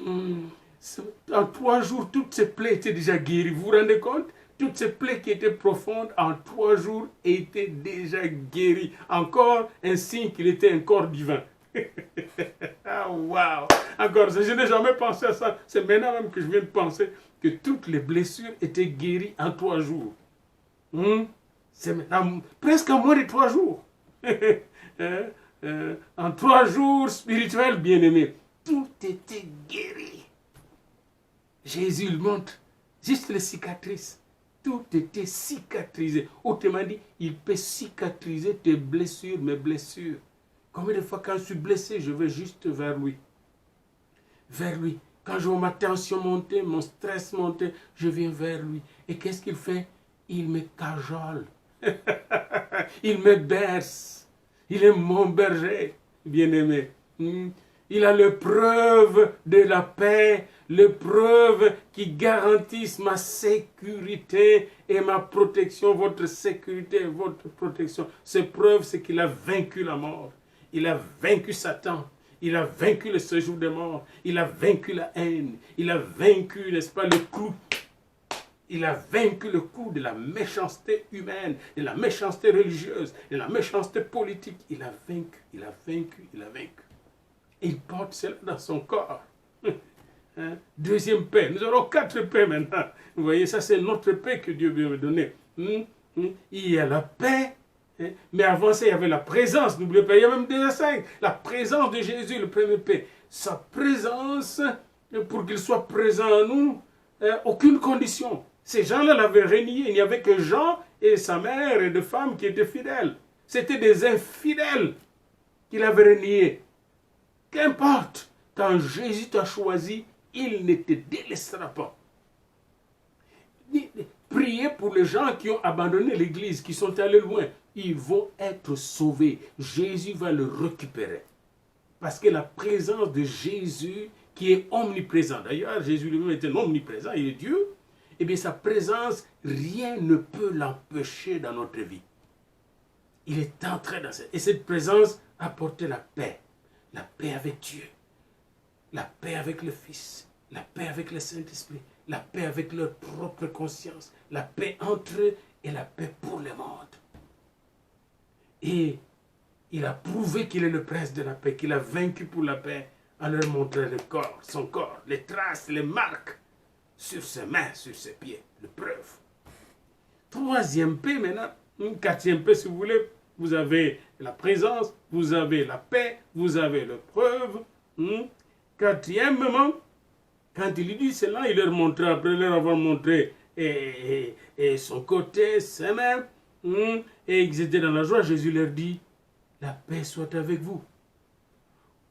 En 3 jours, toutes ces plaies étaient déjà guéries. Vous vous rendez compte? Toutes ces plaies qui étaient profondes, en 3 jours, étaient déjà guéries. Encore un signe qu'il était un corps divin. Ah, waouh! Encore, je n'ai jamais pensé à ça. C'est maintenant même que je viens de penser que toutes les blessures étaient guéries en 3 jours. C'est maintenant presque en moins de 3 jours. En 3 jours spirituels, bien-aimés, tout était guéri. Jésus il montre juste les cicatrices. Tout était cicatrisé. Autrement dit, il peut cicatriser tes blessures, mes blessures. Combien de fois quand je suis blessé, je vais juste vers lui. Vers lui. Quand je vois ma tension monter, mon stress monter, je viens vers lui. Et qu'est-ce qu'il fait? Il me cajole. Il me berce. Il est mon berger, bien-aimé. Il a les preuves de la paix, les preuves qui garantissent ma sécurité et ma protection, votre sécurité et votre protection. Ces preuves, c'est qu'il a vaincu la mort. Il a vaincu Satan. Il a vaincu le séjour des morts. Il a vaincu la haine. Il a vaincu, n'est-ce pas, le clou. Il a vaincu le coup de la méchanceté humaine, de la méchanceté religieuse, de la méchanceté politique. Il a vaincu, il a vaincu, il a vaincu. Et il porte cela dans son corps. Hein? Deuxième paix. Nous aurons 4 paix maintenant. Vous voyez, ça c'est notre paix que Dieu veut me donner. Il y a la paix. Mais avant ça, il y avait la présence. N'oubliez pas, il y a même déjà 5. La présence de Jésus, le premier paix. Sa présence, pour qu'il soit présent en nous, aucune condition. Ces gens-là l'avaient renié. Il n'y avait que Jean et sa mère et 2 femmes qui étaient fidèles. C'était des infidèles qu'il avait reniés. Qu'importe, quand Jésus t'a choisi, il ne te délaissera pas. Priez pour les gens qui ont abandonné l'église, qui sont allés loin. Ils vont être sauvés. Jésus va le récupérer. Parce que la présence de Jésus, qui est omniprésent, d'ailleurs, Jésus lui-même était omniprésent, il est Dieu, eh bien sa présence, rien ne peut l'empêcher dans notre vie. Il est entré dans cette... Et cette présence apportait la paix. La paix avec Dieu. La paix avec le Fils. La paix avec le Saint-Esprit. La paix avec leur propre conscience. La paix entre eux et la paix pour le monde. Et il a prouvé qu'il est le prince de la paix, qu'il a vaincu pour la paix en leur montrant le corps, son corps, les traces, les marques sur ses mains, sur ses pieds, les preuves. 3e paix maintenant, 4e paix si vous voulez, vous avez la présence, vous avez la paix, vous avez les preuves. 4e, quand il dit cela, il leur montrait, après leur avoir montré et son côté, ses mains, et ils étaient dans la joie, Jésus leur dit, la paix soit avec vous.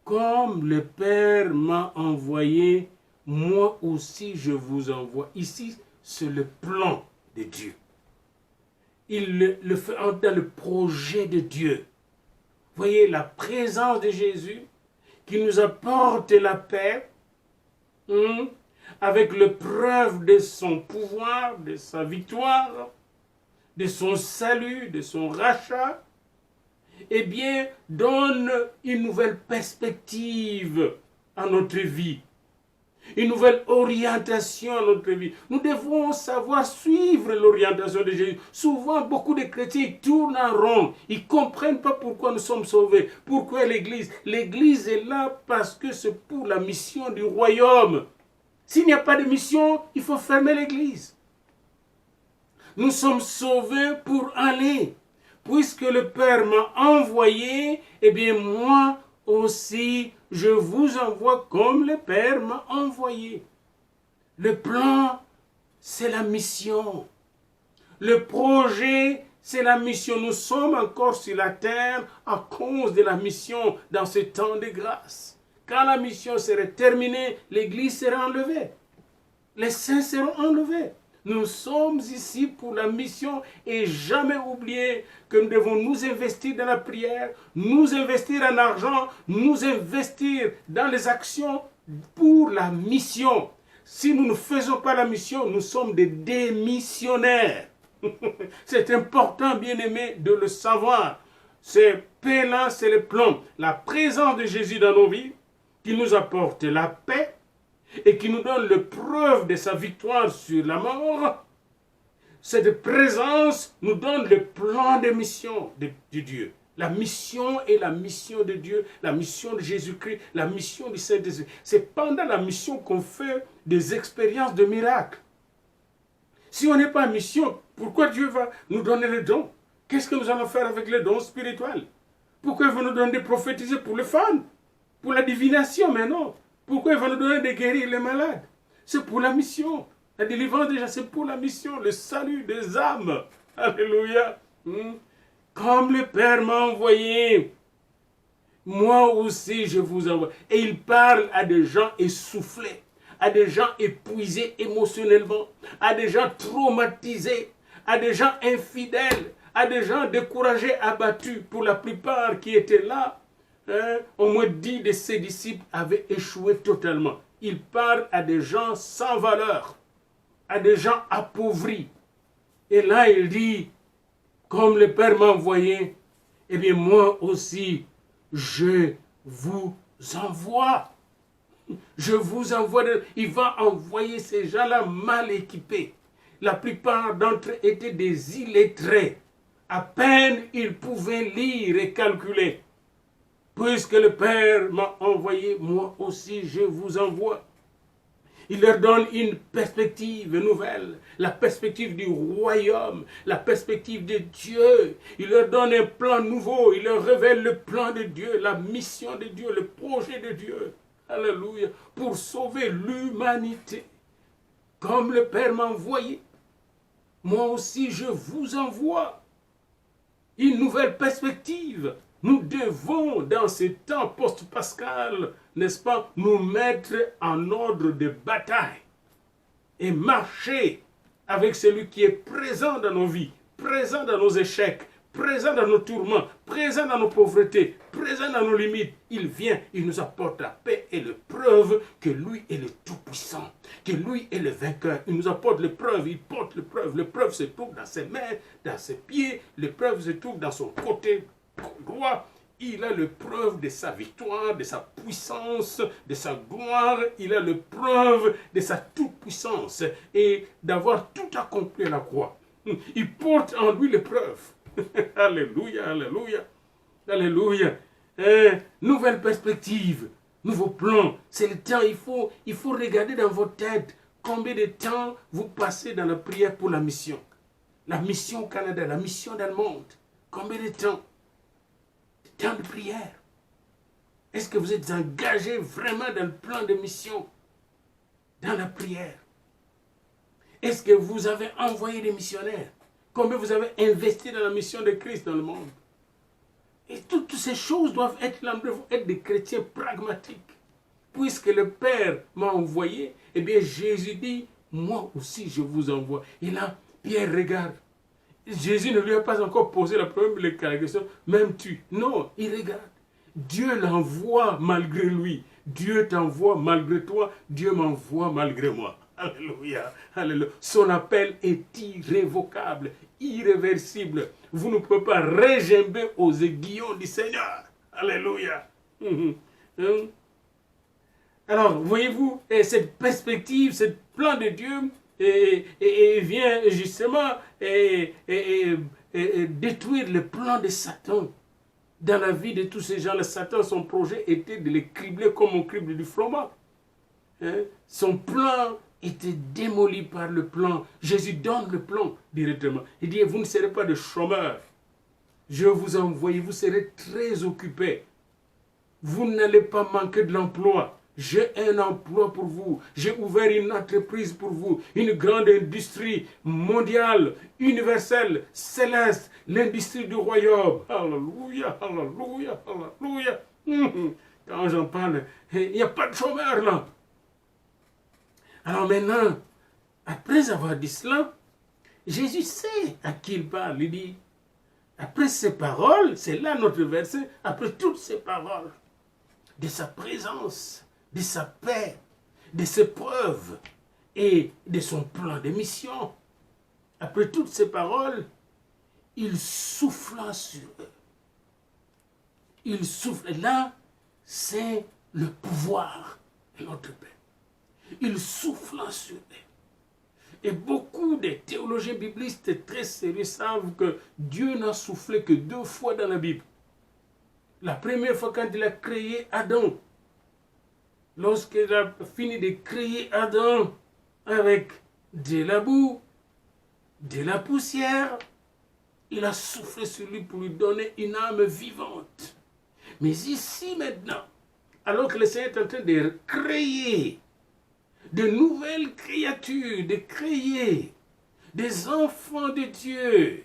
Comme le Père m'a envoyé, moi aussi je vous envoie. Ici, c'est le plan de Dieu. Il le fait dans le projet de Dieu. Vous voyez la présence de Jésus qui nous apporte la paix avec le preuve de son pouvoir, de sa victoire, de son salut, de son rachat, eh bien, donne une nouvelle perspective à notre vie, une nouvelle orientation à notre vie. Nous devons savoir suivre l'orientation de Jésus. Souvent, beaucoup de chrétiens tournent en rond. Ils ne comprennent pas pourquoi nous sommes sauvés. Pourquoi l'Église? L'Église est là parce que c'est pour la mission du royaume. S'il n'y a pas de mission, il faut fermer l'Église. Nous sommes sauvés pour aller. Puisque le Père m'a envoyé, eh bien moi aussi, je vous envoie comme le Père m'a envoyé. Le plan, c'est la mission. Le projet, c'est la mission. Nous sommes encore sur la terre à cause de la mission dans ce temps de grâce. Quand la mission serait terminée, l'Église sera enlevée. Les saints seront enlevés. Nous sommes ici pour la mission et jamais oublier que nous devons nous investir dans la prière, nous investir en argent, nous investir dans les actions pour la mission. Si nous ne faisons pas la mission, nous sommes des démissionnaires. C'est important, bien-aimé, de le savoir. Ces paix-là, c'est le plan. La présence de Jésus dans nos vies qui nous apporte la paix et qui nous donne le preuve de sa victoire sur la mort, cette présence nous donne le plan de mission de Dieu. La mission est la mission de Dieu, la mission de Jésus-Christ, la mission du Saint-Esprit. C'est pendant la mission qu'on fait des expériences de miracles. Si on n'est pas en mission, pourquoi Dieu va nous donner les dons? Qu'est-ce que nous allons faire avec les dons spirituels? Pourquoi il va nous donner des prophétiser pour les fans? Pour la divination, mais non. Pourquoi il va nous donner de guérir les malades? C'est pour la mission. La délivrance déjà, c'est pour la mission, le salut des âmes. Alléluia. Comme le Père m'a envoyé, moi aussi je vous envoie. Et il parle à des gens essoufflés, à des gens épuisés émotionnellement, à des gens traumatisés, à des gens infidèles, à des gens découragés, abattus. Pour la plupart qui étaient là, au moins 10 de ses disciples avaient échoué totalement. Il parle à des gens sans valeur, à des gens appauvris. Et là il dit, comme le Père m'a envoyé, eh bien moi aussi, je vous envoie. Je vous envoie. Il va envoyer ces gens-là mal équipés. La plupart d'entre eux étaient des illettrés. À peine ils pouvaient lire et calculer. Puisque le Père m'a envoyé, moi aussi je vous envoie. Il leur donne une perspective nouvelle, la perspective du royaume, la perspective de Dieu. Il leur donne un plan nouveau, il leur révèle le plan de Dieu, la mission de Dieu, le projet de Dieu. Alléluia, pour sauver l'humanité. Comme le Père m'a envoyé, moi aussi je vous envoie une nouvelle perspective. Nous devons, dans ces temps post-pascal, n'est-ce pas, nous mettre en ordre de bataille et marcher avec celui qui est présent dans nos vies, présent dans nos échecs, présent dans nos tourments, présent dans nos pauvretés, présent dans nos limites. Il vient, il nous apporte la paix et la preuve que lui est le Tout-Puissant, que lui est le vainqueur. Il nous apporte l'épreuve, il porte l'épreuve. L'épreuve se trouve dans ses mains, dans ses pieds, l'épreuve se trouve dans son côté droit. Il a le preuve de sa victoire, de sa puissance, de sa gloire. Il a le preuve de sa toute-puissance et d'avoir tout accompli à la croix. Il porte en lui l'épreuve. Alléluia, alléluia, alléluia. Nouvelle perspective, nouveau plan. C'est le temps, il faut regarder dans votre tête combien de temps vous passez dans la prière pour la mission. La mission au Canada, la mission dans le monde. Combien de temps? Temps de prière. Est-ce que vous êtes engagé vraiment dans le plan de mission, dans la prière? Est-ce que vous avez envoyé des missionnaires? Combien vous avez investi dans la mission de Christ dans le monde? Et toutes ces choses doivent être des chrétiens pragmatiques. Puisque le Père m'a envoyé, eh bien Jésus dit, moi aussi je vous envoie. Et là, Pierre regarde. Jésus ne lui a pas encore posé la première question, m'aimes-tu? Non, il regarde. Dieu l'envoie malgré lui. Dieu t'envoie malgré toi. Dieu m'envoie malgré moi. Alléluia. Alléluia. Son appel est irrévocable, irréversible. Vous ne pouvez pas régimber aux aiguillons du Seigneur. Alléluia. Alors, voyez-vous, cette perspective, ce plan de Dieu, et vient justement détruire le plan de Satan. Dans la vie de tous ces gens, le Satan, son projet était de les cribler comme on crible du froment. Son plan était démoli par le plan. Jésus donne le plan directement. Il dit, vous ne serez pas des chômeurs. Je vous envoie, vous serez très occupés. Vous n'allez pas manquer de l'emploi. J'ai un emploi pour vous. J'ai ouvert une entreprise pour vous. Une grande industrie mondiale, universelle, céleste. L'industrie du royaume. Alléluia, alléluia, alléluia. Quand j'en parle, il n'y a pas de chômeur là. Alors maintenant, après avoir dit cela, Jésus sait à qui il parle. Il dit, après ces paroles, c'est là notre verset, après toutes ces paroles, de sa présence, de sa paix, de ses preuves et de son plan de mission. Après toutes ces paroles, il souffla sur eux. Il souffle. Et là, c'est le pouvoir de notre Père. Il souffla sur eux. Et beaucoup de théologiens biblistes très sérieux savent que Dieu n'a soufflé que 2 fois dans la Bible. La première fois quand il a créé Adam, lorsqu'il a fini de créer Adam avec de la boue, de la poussière, il a soufflé sur lui pour lui donner une âme vivante. Mais ici maintenant, alors que le Seigneur est en train de créer de nouvelles créatures, de créer des enfants de Dieu,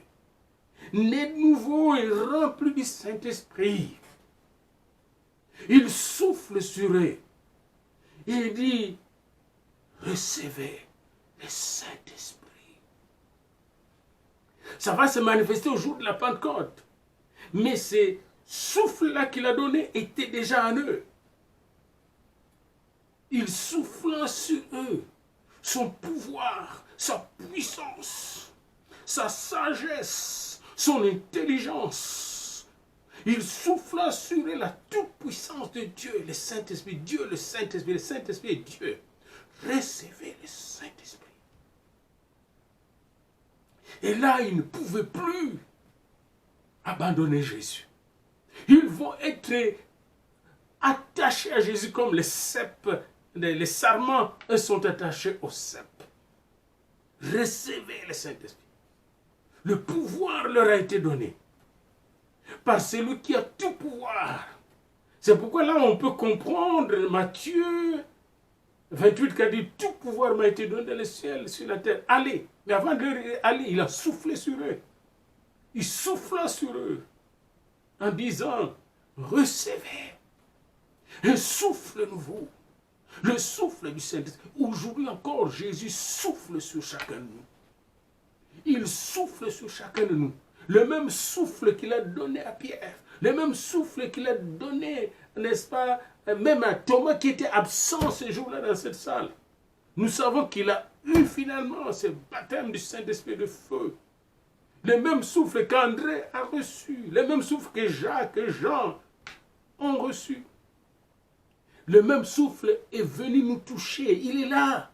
nés de nouveau et remplis du Saint-Esprit, il souffle sur eux. Il dit, recevez le Saint-Esprit. Ça va se manifester au jour de la Pentecôte. Mais ce souffle-là qu'il a donné était déjà en eux. Il souffla sur eux son pouvoir, sa puissance, sa sagesse, son intelligence. Il souffla sur eux la toute-puissance de Dieu, le Saint-Esprit. Dieu, le Saint-Esprit, le Saint-Esprit est Dieu. Recevez le Saint-Esprit. Et là, ils ne pouvaient plus abandonner Jésus. Ils vont être attachés à Jésus comme les cèpes, les sarments sont attachés au cèpe. Recevez le Saint-Esprit. Le pouvoir leur a été donné par celui qui a tout pouvoir. C'est pourquoi là, on peut comprendre Matthieu 28 qui a dit, tout pouvoir m'a été donné dans le ciel, sur la terre. Allez. Mais avant d'aller, il a soufflé sur eux. Il souffla sur eux en disant, recevez un souffle nouveau. Le souffle du Saint-Esprit. Aujourd'hui encore, Jésus souffle sur chacun de nous. Il souffle sur chacun de nous. Le même souffle qu'il a donné à Pierre. Le même souffle qu'il a donné, n'est-ce pas, même à Thomas qui était absent ce jour-là dans cette salle. Nous savons qu'il a eu finalement ce baptême du Saint-Esprit de feu. Le même souffle qu'André a reçu. Le même souffle que Jacques et Jean ont reçu. Le même souffle est venu nous toucher. Il est là.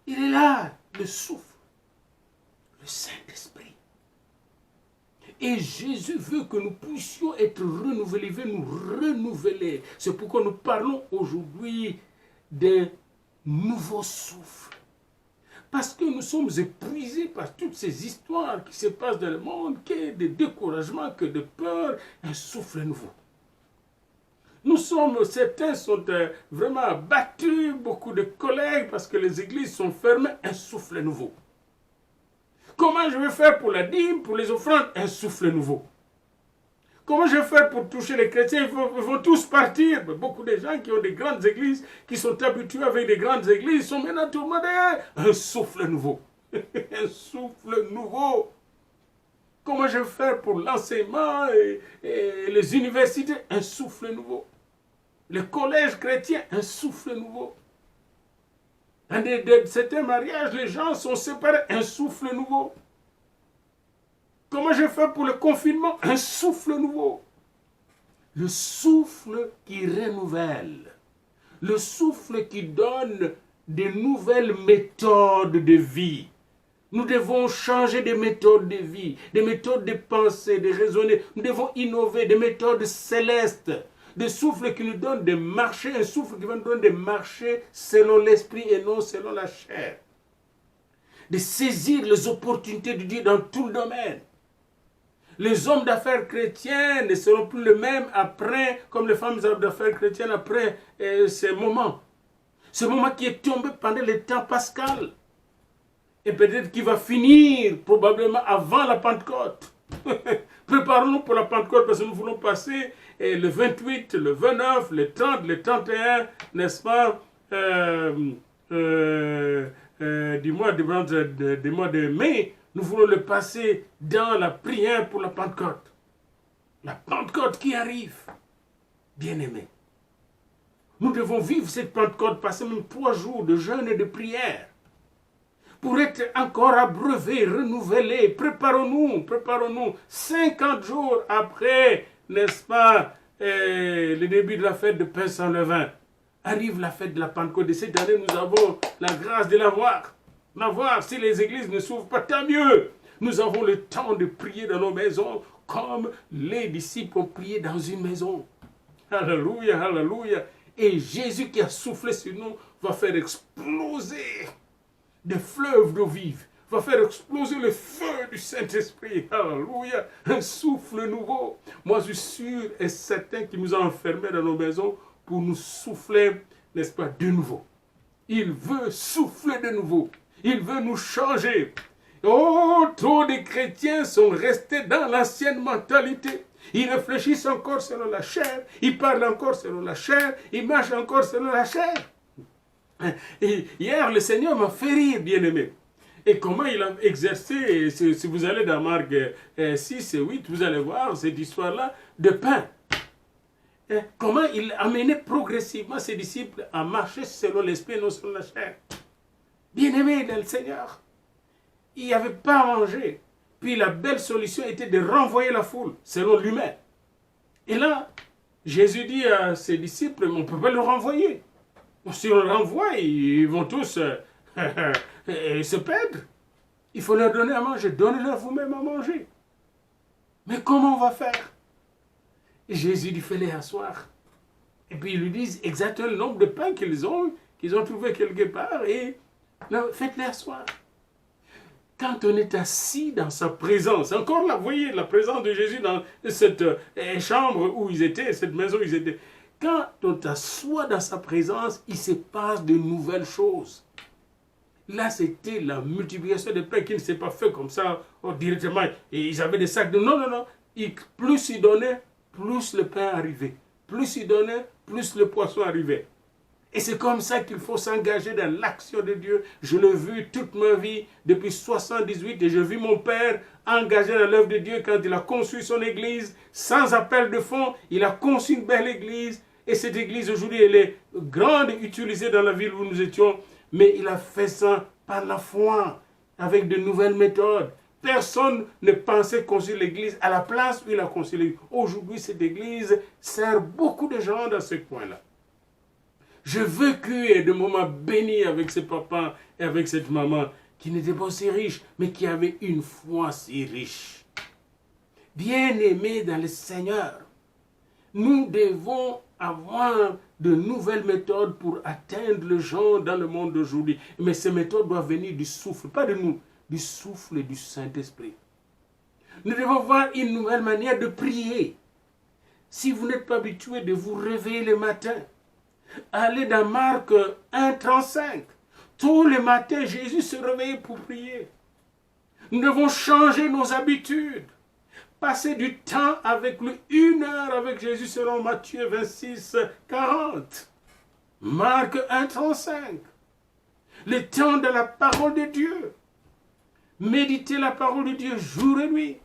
Il est là, le souffle. Le Saint-Esprit. Et Jésus veut que nous puissions être renouvelés, veut nous renouveler. C'est pourquoi nous parlons aujourd'hui d'un nouveau souffle. Parce que nous sommes épuisés par toutes ces histoires qui se passent dans le monde, que de découragement, que de peur, un souffle nouveau. Certains sont vraiment abattus, beaucoup de collègues parce que les églises sont fermées, un souffle nouveau. Comment je vais faire pour la dîme, pour les offrandes? Un souffle nouveau. Comment je vais faire pour toucher les chrétiens? Ils vont tous partir. Mais beaucoup de gens qui ont des grandes églises, qui sont habitués avec des grandes églises, sont maintenant tourmentés. Un souffle nouveau. Un souffle nouveau. Comment je vais faire pour l'enseignement et les universités? Un souffle nouveau. Les collèges chrétiens, un souffle nouveau. Dans certains mariages, les gens sont séparés, un souffle nouveau. Comment je fais pour le confinement? Un souffle nouveau. Le souffle qui renouvelle. Le souffle qui donne de nouvelles méthodes de vie. Nous devons changer de méthodes de vie, des méthodes de pensée, de raisonner. Nous devons innover des méthodes célestes. Des souffles qui nous donnent de marcher, un souffle qui va nous donner de marcher selon l'esprit et non selon la chair. De saisir les opportunités de Dieu dans tout le domaine. Les hommes d'affaires chrétiens ne seront plus les mêmes après, comme les femmes d'affaires chrétiennes après ces moments. Ce moment qui est tombé pendant le temps pascal. Et peut-être qu'il va finir probablement avant la Pentecôte. Préparons-nous pour la Pentecôte parce que nous voulons passer le 28, le 29, le 30, le 31, n'est-ce pas, du mois de mai, nous voulons le passer dans la prière pour la Pentecôte. La Pentecôte qui arrive, bien-aimés. Nous devons vivre cette Pentecôte, passer même 3 jours de jeûne et de prière. Pour être encore abreuvés, renouvelés, préparons-nous. 50 jours après, n'est-ce pas, le début de la fête de pain sans levain. arrive la fête de la Pentecôte. Et cette année, nous avons la grâce de l'avoir. Si les églises ne s'ouvrent pas, tant mieux. Nous avons le temps de prier dans nos maisons comme les disciples ont prié dans une maison. Alléluia, alléluia. Et Jésus qui a soufflé sur nous va faire exploser des fleuves d'eau vive, va faire exploser le feu du Saint-Esprit. Alléluia. Un souffle nouveau. Moi, je suis sûr et certain qu'il nous a enfermés dans nos maisons pour nous souffler, n'est-ce pas, de nouveau. Il veut souffler de nouveau. Il veut nous changer. Oh, trop de chrétiens sont restés dans l'ancienne mentalité. Ils réfléchissent encore selon la chair. Ils parlent encore selon la chair. Ils marchent encore selon la chair. Et hier, le Seigneur m'a fait rire, bien-aimé. Et comment il a exercé, si vous allez dans Marc 6 et 8, vous allez voir cette histoire-là de pain. Et comment il amenait progressivement ses disciples à marcher selon l'esprit, non selon la chair. Bien-aimé dans le Seigneur, il n'y avait pas à manger. Puis la belle solution était de renvoyer la foule, selon l'humain. Et là, Jésus dit à ses disciples, on ne peut pas le renvoyer. Si on le renvoie, ils vont tous se perdre. Il faut leur donner à manger. Donnez-leur vous-même à manger. Mais comment on va faire? Et Jésus dit, fais-les asseoir. Et puis ils lui disent exactement le nombre de pains qu'ils ont trouvé quelque part, et faites-les asseoir. Quand on est assis dans sa présence, encore là, vous voyez la présence de Jésus dans cette chambre où ils étaient, cette maison où ils étaient. Quand on t'assoit dans sa présence, il se passe de nouvelles choses. Là, c'était la multiplication des pains qui ne s'est pas fait comme ça directement. Et ils avaient des sacs de... Non. Plus ils donnaient, plus le pain arrivait. Plus ils donnaient, plus le poisson arrivait. Et c'est comme ça qu'il faut s'engager dans l'action de Dieu. Je l'ai vu toute ma vie depuis 78 et j'ai vu mon père engagé dans l'œuvre de Dieu quand il a conçu son église sans appel de fonds. Il a conçu une belle église et cette église aujourd'hui elle est grande et utilisée dans la ville où nous étions. Mais il a fait ça par la foi, avec de nouvelles méthodes. Personne ne pensait construire l'église à la place où il a construit l'église. Aujourd'hui, cette église sert beaucoup de gens dans ce coin-là. J'ai vécu des moments bénis avec ce papa et avec cette maman qui n'étaient pas si riches, mais qui avaient une foi si riche. Bien-aimés dans le Seigneur, nous devons avoir de nouvelles méthodes pour atteindre les gens dans le monde d'aujourd'hui. Mais ces méthodes doivent venir du souffle, pas de nous, du souffle du Saint-Esprit. Nous devons voir une nouvelle manière de prier. Si vous n'êtes pas habitué de vous réveiller le matin, allez dans Marc 1,35. Tous les matins, Jésus se réveillait pour prier. Nous devons changer nos habitudes. Passer du temps avec lui, 1 heure avec Jésus selon Matthieu 26, 40. Marc 1,35. Le temps de la parole de Dieu. Méditer la parole de Dieu jour et nuit.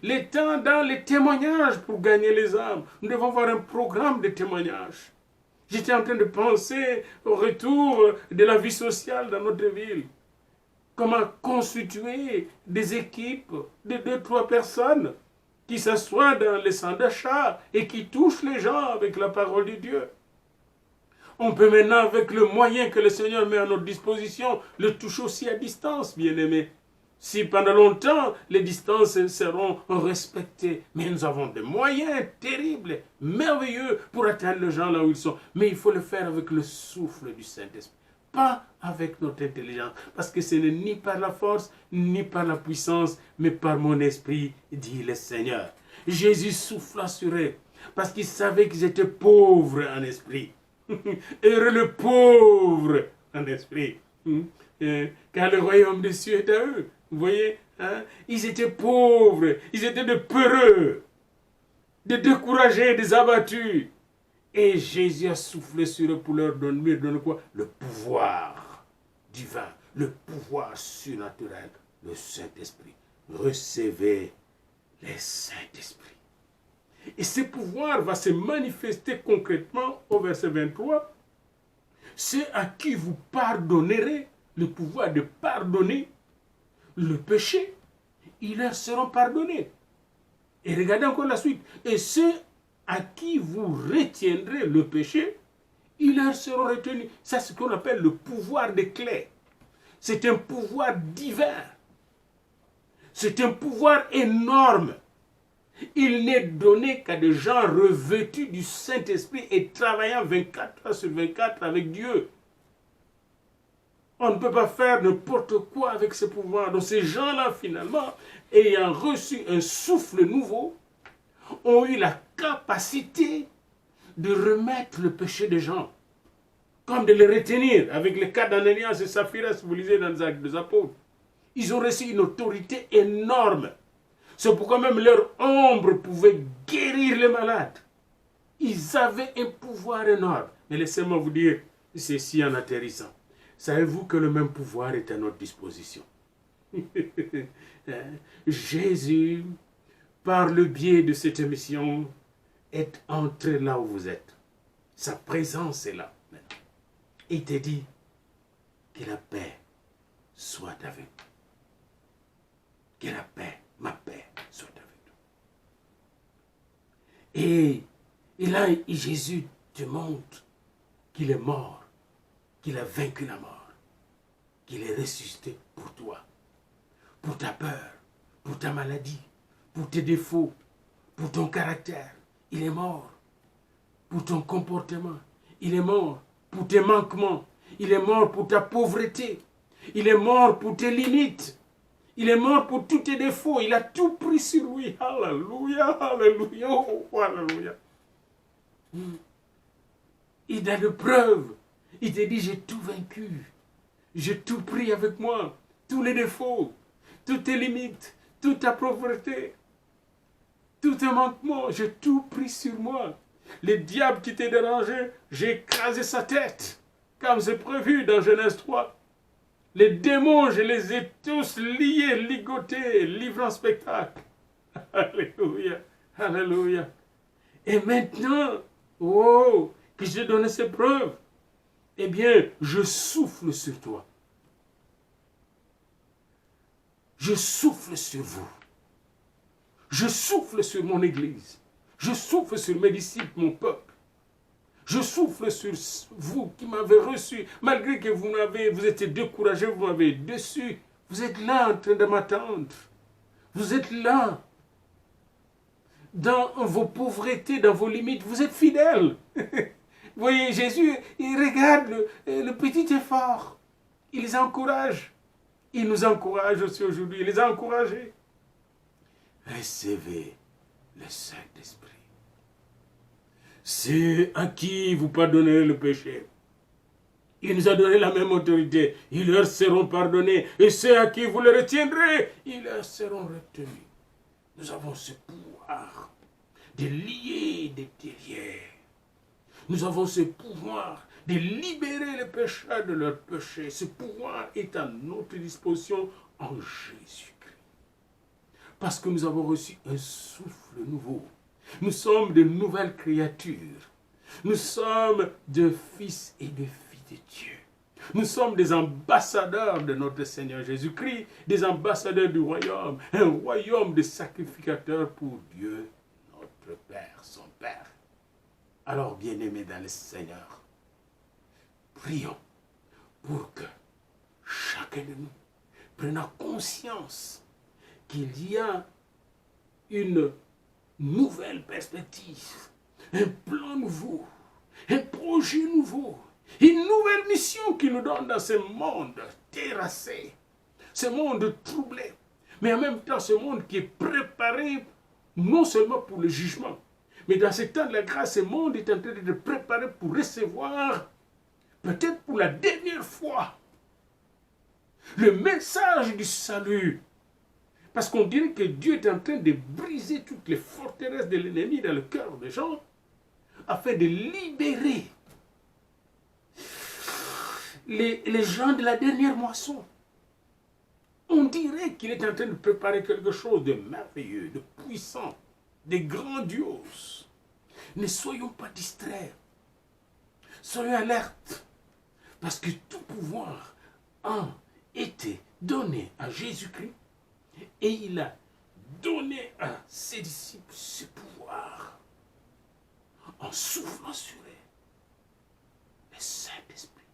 Le temps dans les témoignages pour gagner les âmes. Nous devons avoir un programme de témoignages. J'étais en train de penser au retour de la vie sociale dans notre ville. Comment constituer des équipes de 2-3 personnes qui s'assoient dans les centres d'achat et qui touchent les gens avec la parole de Dieu. On peut maintenant, avec le moyen que le Seigneur met à notre disposition, le toucher aussi à distance, bien-aimés. Si pendant longtemps, les distances seront respectées. Mais nous avons des moyens terribles, merveilleux pour atteindre les gens là où ils sont. Mais il faut le faire avec le souffle du Saint-Esprit. Pas avec notre intelligence. Parce que ce n'est ni par la force, ni par la puissance, mais par mon esprit, dit le Seigneur. Jésus souffla sur eux. Parce qu'il savait qu'ils étaient pauvres en esprit. Heureux le pauvre en esprit. Car le royaume des cieux est à eux. Vous voyez, hein? Ils étaient pauvres, ils étaient de peureux, de découragés, des abattus. Et Jésus a soufflé sur eux pour leur donner quoi? Le pouvoir divin, le pouvoir surnaturel, le Saint-Esprit. Recevez le Saint-Esprit. Et ce pouvoir va se manifester concrètement au verset 23. Ceux à qui vous pardonnerez, le pouvoir de pardonner le péché, ils leur seront pardonnés. Et regardez encore la suite. Et ceux à qui vous retiendrez le péché, Ils leur seront retenus. C'est ce qu'on appelle le pouvoir des clés. C'est un pouvoir divin. C'est un pouvoir énorme. Il n'est donné qu'à des gens revêtus du Saint-Esprit et travaillant 24 heures sur 24 avec Dieu. On ne peut pas faire n'importe quoi avec ce pouvoir. Donc ces gens-là, finalement, ayant reçu un souffle nouveau, ont eu la capacité de remettre le péché des gens, comme de les retenir, avec le cas d'Ananias et Saphira, si vous lisez dans les Actes des Apôtres. Ils ont reçu une autorité énorme. C'est pourquoi même leur ombre pouvait guérir les malades. Ils avaient un pouvoir énorme. Mais laissez-moi vous dire ceci en atterrissant. Savez-vous que le même pouvoir est à notre disposition? Jésus, par le biais de cette émission, est entré là où vous êtes. Sa présence est là. Il te dit que la paix soit avec vous. Que la paix, ma paix, soit avec nous. Et là, Jésus te montre qu'il est mort, qu'il a vaincu la mort, qu'il est ressuscité pour toi, pour ta peur, pour ta maladie, pour tes défauts, pour ton caractère. Il est mort pour ton comportement. Il est mort pour tes manquements. Il est mort pour ta pauvreté. Il est mort pour tes limites. Il est mort pour tous tes défauts. Il a tout pris sur lui. Alléluia, alléluia, oh, alléluia. Il a de preuves. Il te dit, j'ai tout vaincu. J'ai tout pris avec moi. Tous les défauts, toutes tes limites, toute ta pauvreté, tous tes manquements. J'ai tout pris sur moi. Les diables qui t'ont dérangé, j'ai écrasé sa tête. Comme c'est prévu dans Genèse 3. Les démons, je les ai tous liés, ligotés, livrés en spectacle. Alléluia, alléluia. Et maintenant, oh, que j'ai donné ces preuves, eh bien, je souffle sur toi. Je souffle sur vous. Je souffle sur mon église. Je souffle sur mes disciples, mon peuple. Je souffle sur vous qui m'avez reçu, malgré que vous étiez découragé, vous m'avez déçu. Vous êtes là en train de m'attendre. Vous êtes là. Dans vos pauvretés, dans vos limites, vous êtes fidèles. Vous voyez, Jésus, il regarde le petit effort. Il les encourage. Il nous encourage aussi aujourd'hui. Il les a encouragés. Recevez le Saint-Esprit. C'est à qui vous pardonnez le péché. Il nous a donné la même autorité. Ils leur seront pardonnés. Et ceux à qui vous les retiendrez, ils leur seront retenus. Nous avons ce pouvoir de lier des derrière. Nous avons ce pouvoir de libérer les pécheurs de leurs péchés. Ce pouvoir est à notre disposition en Jésus-Christ. Parce que nous avons reçu un souffle nouveau. Nous sommes de nouvelles créatures. Nous sommes de fils et de filles de Dieu. Nous sommes des ambassadeurs de notre Seigneur Jésus-Christ, des ambassadeurs du royaume, un royaume de sacrificateurs pour Dieu, notre Père, son Père. Alors, bien-aimés dans le Seigneur, prions pour que chacun de nous prenne conscience qu'il y a une nouvelle perspective, un plan nouveau, un projet nouveau, une nouvelle mission qui nous donne dans ce monde terrassé, ce monde troublé, mais en même temps ce monde qui est préparé non seulement pour le jugement, mais dans ce temps de la grâce, ce monde est en train de se préparer pour recevoir, peut-être pour la dernière fois, le message du salut. Parce qu'on dirait que Dieu est en train de briser toutes les forteresses de l'ennemi dans le cœur des gens, afin de libérer les gens de la dernière moisson. On dirait qu'il est en train de préparer quelque chose de merveilleux, de puissant, de grandiose. Ne soyons pas distraits. Soyons alertes. Parce que tout pouvoir a été donné à Jésus-Christ. Et il a donné à ses disciples ce pouvoir en soufflant sur eux. Le Saint-Esprit